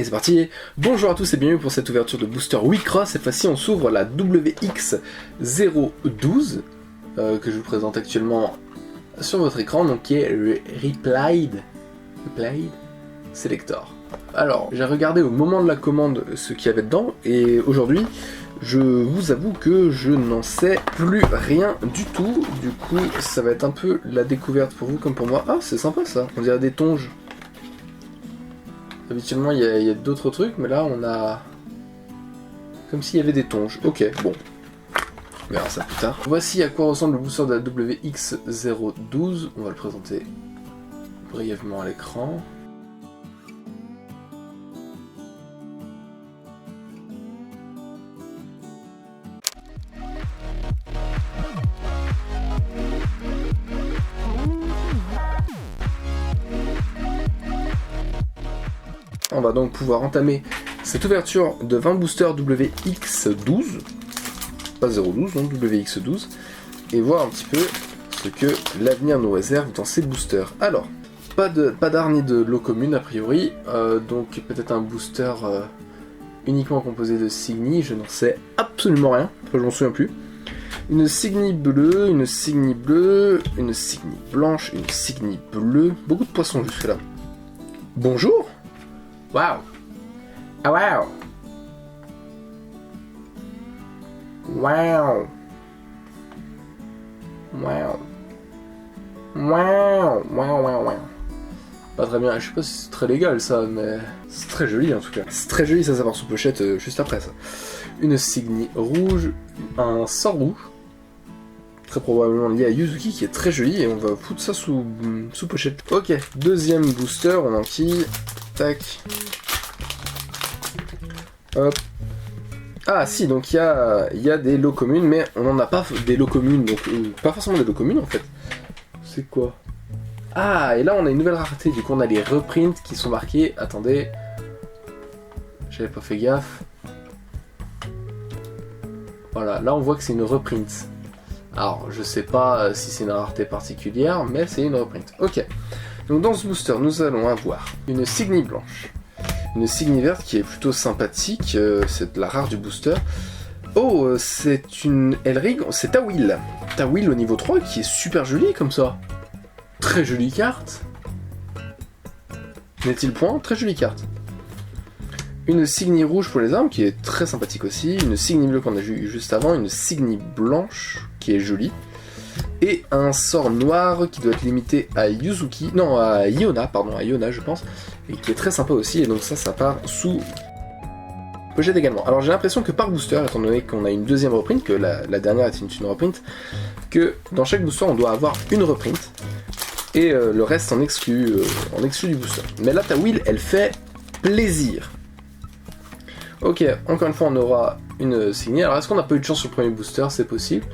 Et c'est parti. Bonjour à tous et bienvenue pour cette ouverture de booster Wii-Cross. Cette fois-ci on s'ouvre la WX012 que je vous présente actuellement sur votre écran, donc qui est le Replied Selector. Alors j'ai regardé au moment de la commande ce qu'il y avait dedans et aujourd'hui je vous avoue que je n'en sais plus rien du tout. Du coup ça va être un peu la découverte pour vous comme pour moi. Ah c'est sympa ça, on dirait des tonges. Habituellement il y a d'autres trucs, mais là on a comme s'il y avait des tonges. Ok, bon, on verra ça plus tard. Voici à quoi ressemble le booster de la WX012. On va le présenter brièvement à l'écran. On va donc pouvoir entamer cette ouverture de 20 boosters WX12, pas 012, donc WX12, et voir un petit peu ce que l'avenir nous réserve dans ces boosters. Alors, pas d'art ni de lot commune a priori, donc peut-être un booster uniquement composé de Signy, je n'en sais absolument rien, je m'en souviens plus. Une Signy bleue, une Signy bleue, une Signy blanche, une Signy bleue, beaucoup de poissons jusque là. Bonjour. Waouh! Ah waouh! Waouh! Waouh! Waouh! Waouh! Waouh! Pas très bien, je sais pas si c'est très légal ça, mais c'est très joli en tout cas. C'est très joli, ça va voir sous pochette juste après ça. Une Signy rouge, un sort rouge, très probablement lié à Yuzuki qui est très joli et on va foutre ça sous pochette. Ok, deuxième booster, on enquille. Tac. Hop. Ah si, donc il y a des lots communes, mais on n'en a pas des lots communes, donc pas forcément des lots communes en fait. C'est quoi? Ah, et là on a une nouvelle rareté, du coup on a les reprints qui sont marqués. Attendez, j'avais pas fait gaffe. Voilà, là on voit que c'est une reprint. Alors je sais pas si c'est une rareté particulière, mais c'est une reprint. Ok. Donc dans ce booster, nous allons avoir une Signy blanche, une Signy verte qui est plutôt sympathique, c'est la rare du booster. Oh, c'est une Elrig, c'est Tawil. Tawil au niveau 3 qui est super jolie comme ça. Très jolie carte. N'est-il point? Très jolie carte. Une Signy rouge pour les armes qui est très sympathique aussi. Une Signy bleue qu'on a vu juste avant. Une Signy blanche qui est jolie. Et un sort noir qui doit être limité à Yuzuki, non à Iona, pardon, à Iona je pense, et qui est très sympa aussi, et donc ça part sous pochette également. Alors j'ai l'impression que par booster, étant donné qu'on a une deuxième reprint, que la dernière est une reprint, que dans chaque booster on doit avoir une reprint, et le reste en exclut du booster. Mais là ta Will, elle fait plaisir. Ok, encore une fois on aura une Signy. Alors est-ce qu'on n'a pas eu de chance sur le premier booster? C'est possible.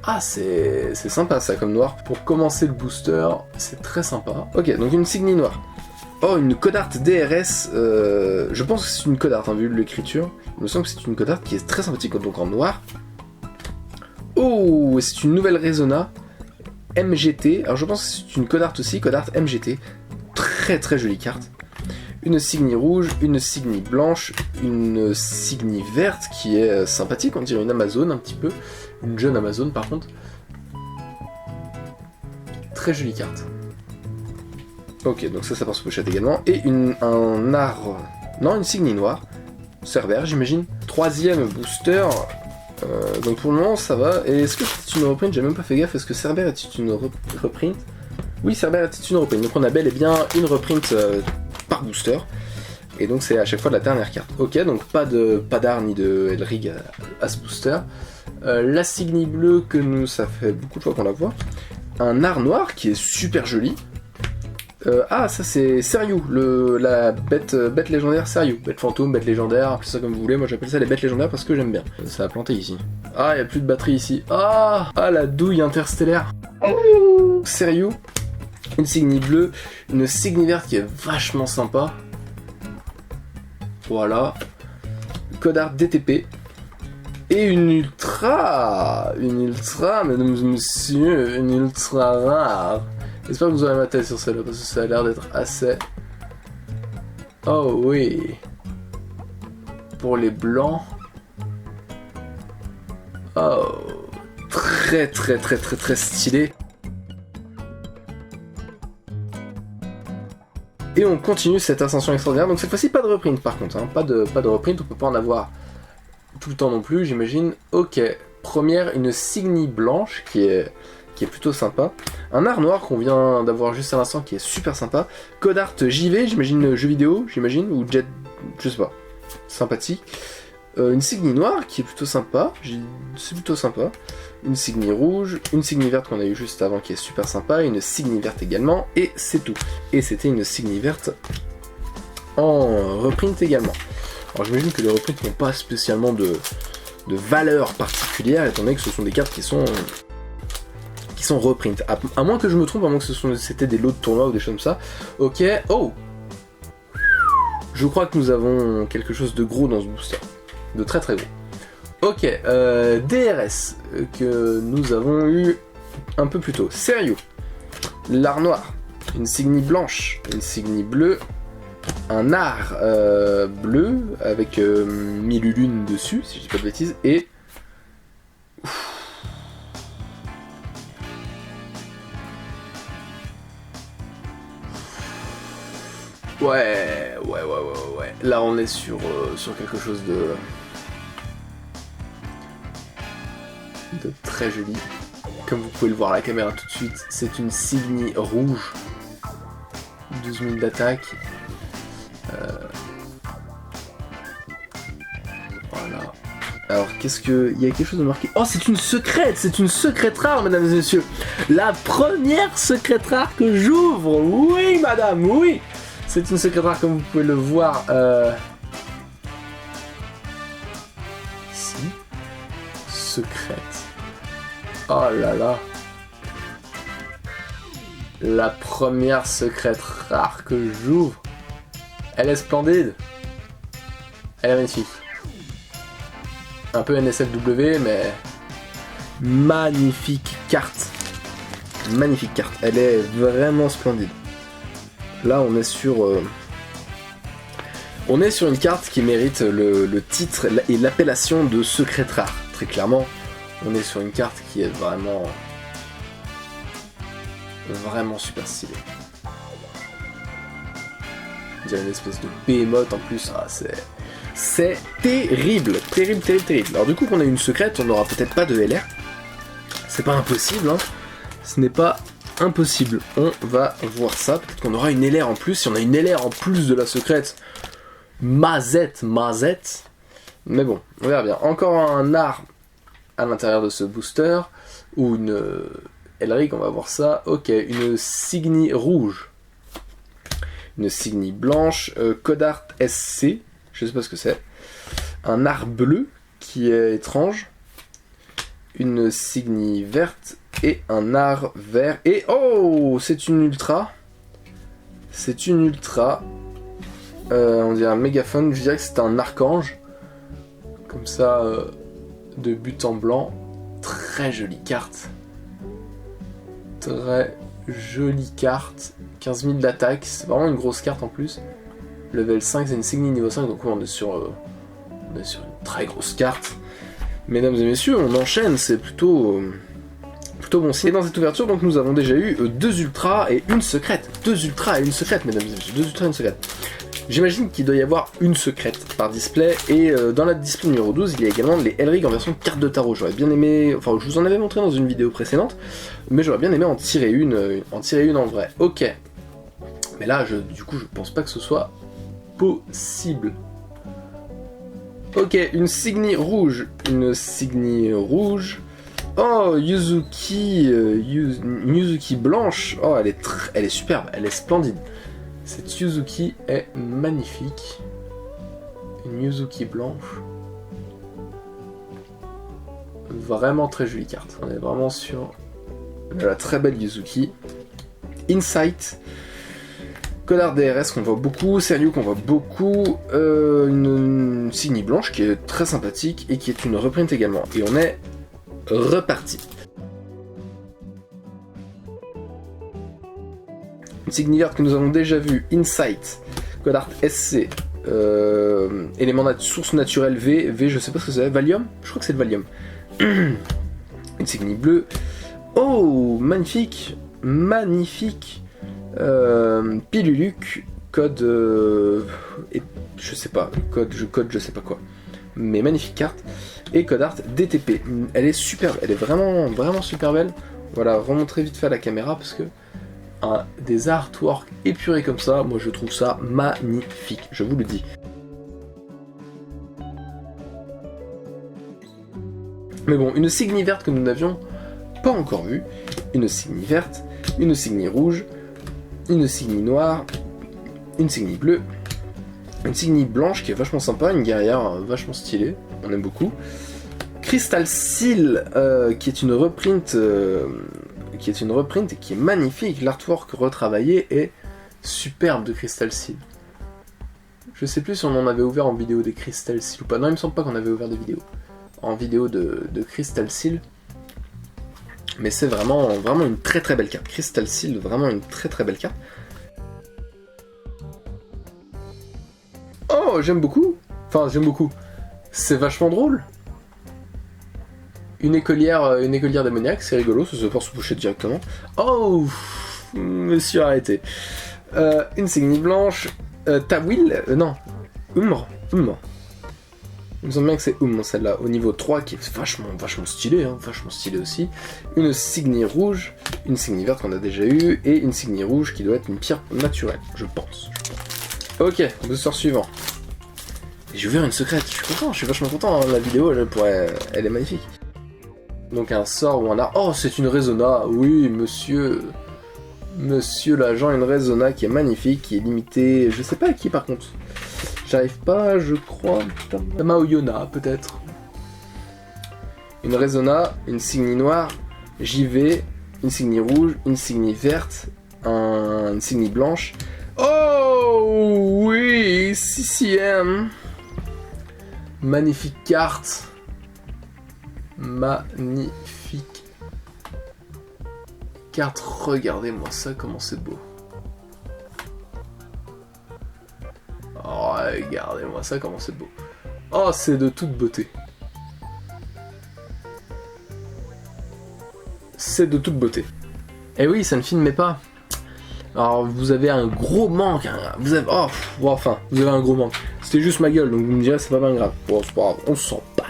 Ah, c'est sympa ça comme noir. Pour commencer le booster, c'est très sympa. Ok, donc une Signy noire. Oh, une Codart DRS. Je pense que c'est une Codart, hein, vu l'écriture. Il me semble que c'est une Codart qui est très sympathique, donc en noir. Oh, c'est une nouvelle Resona MGT. Alors je pense que c'est une Codart aussi, Codart MGT. Très très jolie carte. Une Signy rouge, une Signy blanche, une Signy verte qui est sympathique, on dirait une Amazon un petit peu. Une jeune Amazon par contre. Très jolie carte. Ok, donc ça part sous pochette également. Et un art... Non, une Signy noire. Cerbère j'imagine. Troisième booster. Donc pour le moment ça va. Et est-ce que c'est une reprint? J'ai même pas fait gaffe. Est-ce que Cerbère était une reprint? Oui, Cerbère était une reprint. Donc on a bel et bien une reprint par booster. Et donc c'est à chaque fois de la dernière carte. Ok, donc pas d'art ni de Elrig à ce booster. La Signy bleue que ça fait beaucoup de fois qu'on la voit. Un art noir qui est super joli. Ah, ça c'est Seriou, la bête légendaire Seriou. Bête fantôme, bête légendaire, appelez ça comme vous voulez. Moi j'appelle ça les bêtes légendaires parce que j'aime bien. Ça a planté ici. Ah, il n'y a plus de batterie ici. Ah, la douille interstellaire. Seriou. Une Signy bleue. Une Signy verte qui est vachement sympa. Voilà. Codart DTP. Et une ultra, mesdames et messieurs, une ultra rare. J'espère que vous aurez ma tête sur celle-là, parce que ça a l'air d'être assez Oh oui. Pour les blancs. Oh. Très stylé. Et on continue cette ascension extraordinaire. Donc cette fois-ci pas de reprint par contre. Hein. Pas de reprint, on peut pas en avoir tout le temps non plus, j'imagine. Ok. Première, une Signy blanche qui est plutôt sympa. Un art noir qu'on vient d'avoir juste à l'instant qui est super sympa. Code Art JV, j'imagine jeu vidéo, j'imagine, ou Jet, je sais pas. Sympathique. Une Signy noire qui est plutôt sympa, c'est plutôt sympa. Une Signy rouge, une Signy verte qu'on a eu juste avant qui est super sympa, une Signy verte également, et c'est tout. Et c'était une Signy verte en reprint également. Alors j'imagine que les reprints n'ont pas spécialement de valeur particulière, étant donné que ce sont des cartes qui sont reprint. À moins que je me trompe, à moins que c'était des lots de tournois ou des choses comme ça. Ok, oh! Je crois que nous avons quelque chose de gros dans ce booster. De très gros. Ok, DRS, que nous avons eu un peu plus tôt. Sérieux. L'art noir. Une Signy blanche. Une Signy bleue. Un art bleu avec 1000 lunes dessus, si je dis pas de bêtises, et... Ouais. Là on est sur quelque chose de très joli. Comme vous pouvez le voir à la caméra tout de suite, c'est une Signy rouge. 12 000 d'attaque. Voilà. Alors qu'est-ce que... Il y a quelque chose de marqué. Oh, c'est une secrète rare, mesdames et messieurs. La première secrète rare que j'ouvre. Oui, madame, oui. C'est une secrète rare comme vous pouvez le voir. Ici. Secrète. Oh là là. La première secrète rare que j'ouvre. Elle est splendide. Elle est magnifique. Un peu NSFW, mais... Magnifique carte. Magnifique carte. Elle est vraiment splendide. Là, on est sur... On est sur une carte qui mérite le titre et l'appellation de secrète rare. Très clairement, on est sur une carte qui est vraiment super stylée. Il y a une espèce de behemoth en plus, ah, c'est terrible. Alors du coup qu'on a une secrète, on n'aura peut-être pas de LR. C'est pas impossible, hein. Ce n'est pas impossible. On va voir ça, peut-être qu'on aura une LR en plus. Si on a une LR en plus de la secrète, mazette. Mais bon, on verra bien. Encore un art à l'intérieur de ce booster, ou une Elric, on va voir ça. Ok, une Signy rouge. Une Signy blanche, Code Art SC, je sais pas ce que c'est. Un art bleu, qui est étrange. Une Signy verte, et un art vert. Et oh, c'est une ultra. On dirait un mégaphone, je dirais que c'est un archange. Comme ça, de but en blanc. Très jolie carte. 15 000 d'attaque, c'est vraiment une grosse carte en plus. Level 5, c'est une Signy niveau 5, donc on est sur une très grosse carte. Mesdames et messieurs, on enchaîne, c'est plutôt bon signe. Et dans cette ouverture, donc nous avons déjà eu 2 ultras et une secrète. 2 ultras et une secrète, mesdames et messieurs. 2 ultras et une secrète. J'imagine qu'il doit y avoir une secrète par display, et dans la display numéro 12, il y a également les Elric en version carte de tarot. J'aurais bien aimé, enfin je vous en avais montré dans une vidéo précédente, mais j'aurais bien aimé en tirer une en vrai. Ok. Mais là, du coup, je pense pas que ce soit possible. Ok, une Signy rouge. Oh, Yuzuki blanche. Oh, elle est superbe, elle est splendide. Cette Yuzuki est magnifique. Une Yuzuki blanche. Vraiment très jolie carte. On est vraiment sur la très belle Yuzuki. Insight. Code Art DRS qu'on voit beaucoup, Sérieux qu'on voit beaucoup, une Signy blanche qui est très sympathique et qui est une reprint également. Et on est reparti. Une Signy verte que nous avons déjà vue, Insight, Code Art SC, élément source naturelle V, je sais pas ce que c'est, Valium? Je crois que c'est le Valium. Insignie bleue. Oh, magnifique, magnifique. Piluluc, code, je sais pas, je sais pas quoi. Mais magnifique carte. Et code art DTP. Elle est superbe, elle est vraiment, vraiment super belle. Voilà, remontrer vite fait à la caméra parce que des artworks épurés comme ça, moi je trouve ça magnifique, je vous le dis. Mais bon, une Signy verte que nous n'avions pas encore vue, une Signy verte, une Signy rouge, une Signy noire, une Signy bleue, une Signy blanche qui est vachement sympa, une guerrière vachement stylée, on aime beaucoup. Crystal Seal, qui est une reprint et qui est magnifique. L'artwork retravaillé est superbe de Crystal Seal. Je sais plus si on en avait ouvert en vidéo des Crystal Seal ou pas. Non, il me semble pas qu'on avait ouvert des vidéos en vidéo de Crystal Seal. Mais c'est vraiment une très très belle carte. Crystal Seal, vraiment une très très belle carte. Oh, j'aime beaucoup. Enfin, j'aime beaucoup. C'est vachement drôle. Une écolière démoniaque, c'est rigolo, ça se porte se boucher directement. Oh, monsieur, arrêtez. Une Signy blanche, Tawil, non, Umr. Il me semble bien que c'est celle-là, au niveau 3, qui est vachement stylé, hein, vachement stylé aussi. Une Signy rouge, une Signy verte qu'on a déjà eu, et une Signy rouge qui doit être une pierre naturelle, je pense. Ok, booster suivant. J'ai ouvert une secrète, je suis content, je suis vachement content, hein, la vidéo, elle est magnifique. Donc un sort ou un art. Oh, c'est une Resona, oui, monsieur l'agent, une Resona qui est magnifique, qui est limitée, je sais pas à qui par contre. J'arrive pas, je crois, Maoyona peut-être. Une Resona, une Signy noire, JV, une Signy rouge, une Signy verte, une Signy blanche. Oh oui, CCM. Magnifique carte. Magnifique carte, regardez-moi ça, comment c'est beau. Oh, regardez-moi ça, comment c'est beau. Oh, c'est de toute beauté. C'est de toute beauté. Et oui, ça ne filmait pas. Alors, vous avez un gros manque. Vous avez un gros manque. C'était juste ma gueule, donc vous me direz, c'est pas bien grave. Bon, c'est pas grave, on se sent pas.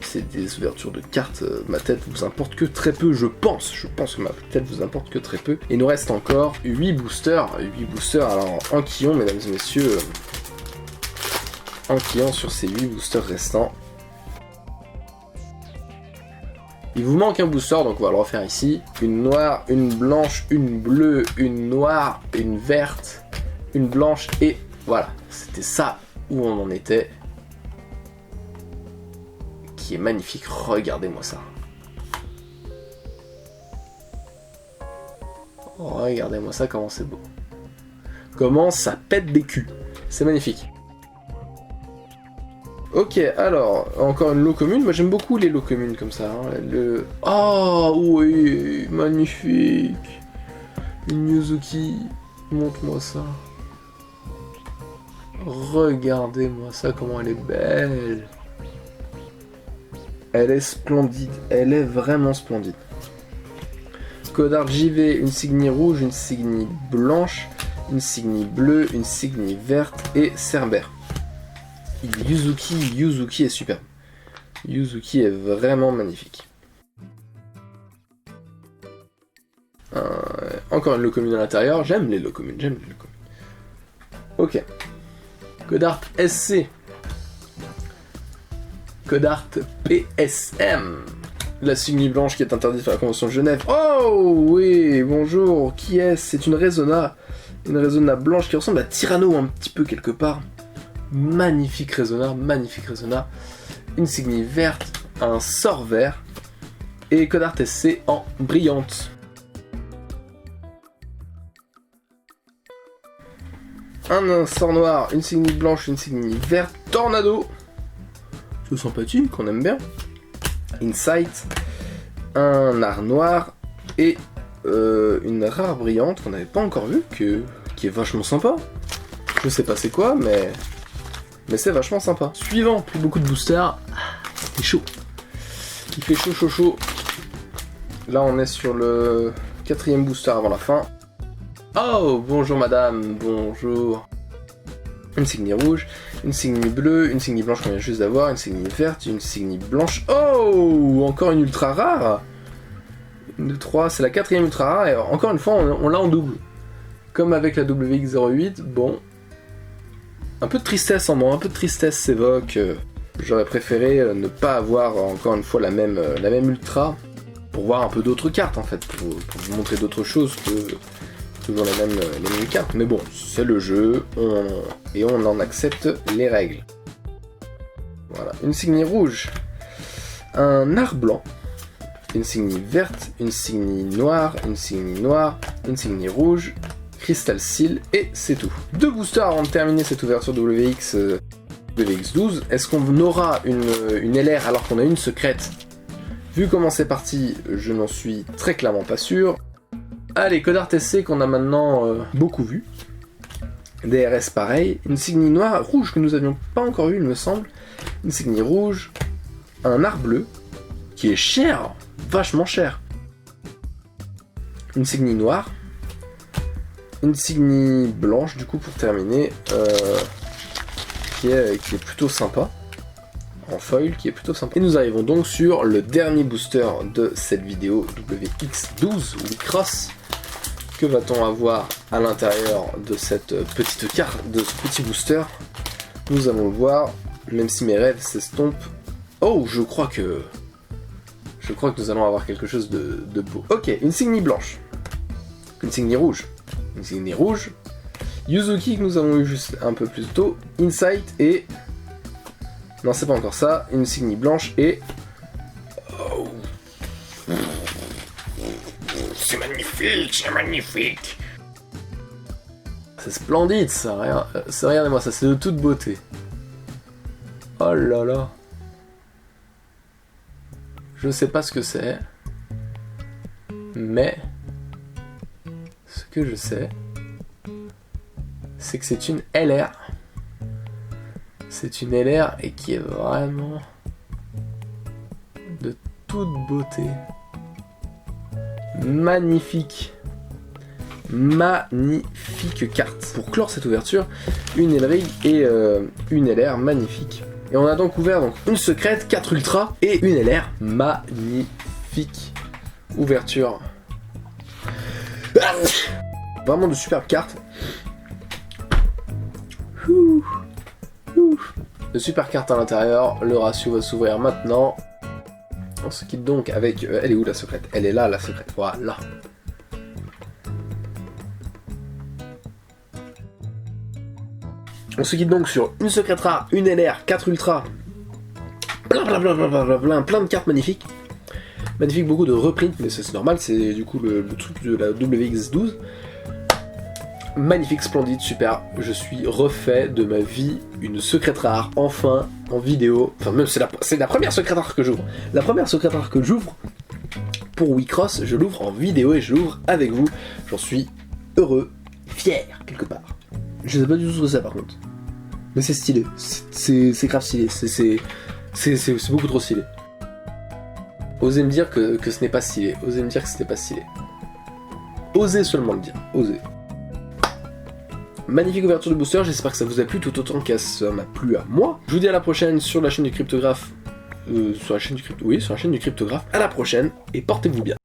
C'est des ouvertures de cartes, ma tête vous importe que très peu, je pense que ma tête vous importe que très peu. Il nous reste encore 8 boosters, alors enquillons mesdames et messieurs, enquillons sur ces 8 boosters restants. Il vous manque un booster, donc on va le refaire ici. Une noire, une blanche, une bleue, une noire, une verte, une blanche, et voilà, c'était ça où on en était. Qui est magnifique, regardez-moi ça. Regardez-moi ça, comment c'est beau. Comment ça pète des culs. C'est magnifique. Ok, alors, encore une lot commune. Moi j'aime beaucoup les lots communes comme ça. Hein. Oh oui, magnifique. Une Yuzuki. Montre-moi ça. Regardez-moi ça, comment elle est belle. Elle est splendide, elle est vraiment splendide. Code art JV, une Signy rouge, une Signy blanche, une Signy bleue, une Signy verte et Cerber. Yuzuki est superbe. Yuzuki est vraiment magnifique. Encore une lot commune à l'intérieur, j'aime les lots communes, Ok. Code art SC. Code art PSM. La Signy blanche qui est interdite par la Convention de Genève. Oh oui, bonjour, qui est-ce? C'est une Resona. Une Resona blanche qui ressemble à Tyranno un petit peu quelque part. Magnifique Resona, magnifique Resona. Une Signy verte, un sort vert. Et Code art SC en brillante. Un sort noir, une Signy blanche, une Signy verte. Tornado. C'est sympathique, on aime bien. Insight, un art noir et une rare brillante qu'on n'avait pas encore vue, qui est vachement sympa. Je sais pas c'est quoi, mais c'est vachement sympa. Suivant, plus beaucoup de boosters. C'est chaud. Il fait chaud, chaud, chaud. Là, on est sur le 4e booster avant la fin. Oh, bonjour madame, bonjour. Une Signy rouge, une Signy bleue, une Signy blanche qu'on vient juste d'avoir, une Signy verte, une Signy blanche. Oh, encore une ultra rare. Une de 3, c'est la 4e ultra rare, et encore une fois, on l'a en double. Comme avec la WX08, bon. Un peu de tristesse en moi, un peu de tristesse s'évoque. J'aurais préféré ne pas avoir encore une fois la même ultra, pour voir un peu d'autres cartes en fait, pour vous montrer d'autres choses que toujours les mêmes cartes. Mais bon, c'est le jeu, et on en accepte les règles. Voilà, une Signy rouge, un art blanc, une Signy verte, une Signy noire, une Signy noire, une Signy rouge, Crystal Seal, et c'est tout. 2 boosters avant de terminer cette ouverture WX12. Est-ce qu'on aura une LR alors qu'on a une secrète? Vu comment c'est parti, je n'en suis très clairement pas sûr. Allez, code art SC qu'on a maintenant beaucoup vu. DRS pareil. Une Signy noire, rouge que nous avions pas encore eu il me semble. Une Signy rouge. Un art bleu. Qui est cher. Vachement cher. Une Signy noire. Une Signy blanche du coup pour terminer. Qui est plutôt sympa. En foil, qui est plutôt sympa. Et nous arrivons donc sur le dernier booster de cette vidéo, WX12 Wicross. Que va-t-on avoir à l'intérieur de cette petite carte, de ce petit booster? Nous allons le voir, même si mes rêves s'estompent. Oh, je crois que nous allons avoir quelque chose de beau. Ok, une Signy blanche. Une Signy rouge. Une Signy rouge. Yuzuki que nous avons eu juste un peu plus tôt. Insight et... Non, c'est pas encore ça. Une Signy blanche et... Oh. C'est magnifique, c'est magnifique. C'est splendide, ça. Regardez-moi ça, c'est de toute beauté. Oh là là. Je sais pas ce que c'est. Mais... Ce que je sais... C'est que c'est une LR. C'est une LR et qui est vraiment de toute beauté. Magnifique. Magnifique carte. Pour clore cette ouverture, une Elrig et une LR magnifique. Et on a donc ouvert une secrète, 4 ultras et une LR magnifique. Ouverture. Vraiment de superbes cartes. De super cartes à l'intérieur, le ratio va s'ouvrir maintenant. On se quitte donc avec... elle est où la secrète? Elle est là la secrète, voilà. On se quitte donc sur une secrète rare, une LR, 4 ultras. Plein de cartes magnifiques. Magnifique, beaucoup de reprints, mais c'est normal, c'est du coup le truc de la WX12. Magnifique, splendide, super, je suis refait de ma vie, une secrète rare, enfin, en vidéo, enfin même c'est la première secrète rare que j'ouvre, la première secrète rare que j'ouvre pour Wicross, je l'ouvre en vidéo et je l'ouvre avec vous, j'en suis heureux, fier, quelque part. Je sais pas du tout ce que c'est par contre, mais c'est stylé, c'est grave stylé, c'est beaucoup trop stylé. Osez me dire que ce n'est pas stylé, osez me dire que ce n'est pas stylé. Osez seulement le dire, osez. Magnifique ouverture de booster, j'espère que ça vous a plu tout autant que ça m'a plu à moi. Je vous dis à la prochaine sur la chaîne du cryptographe. Sur la chaîne du cryptographe. À la prochaine et portez-vous bien.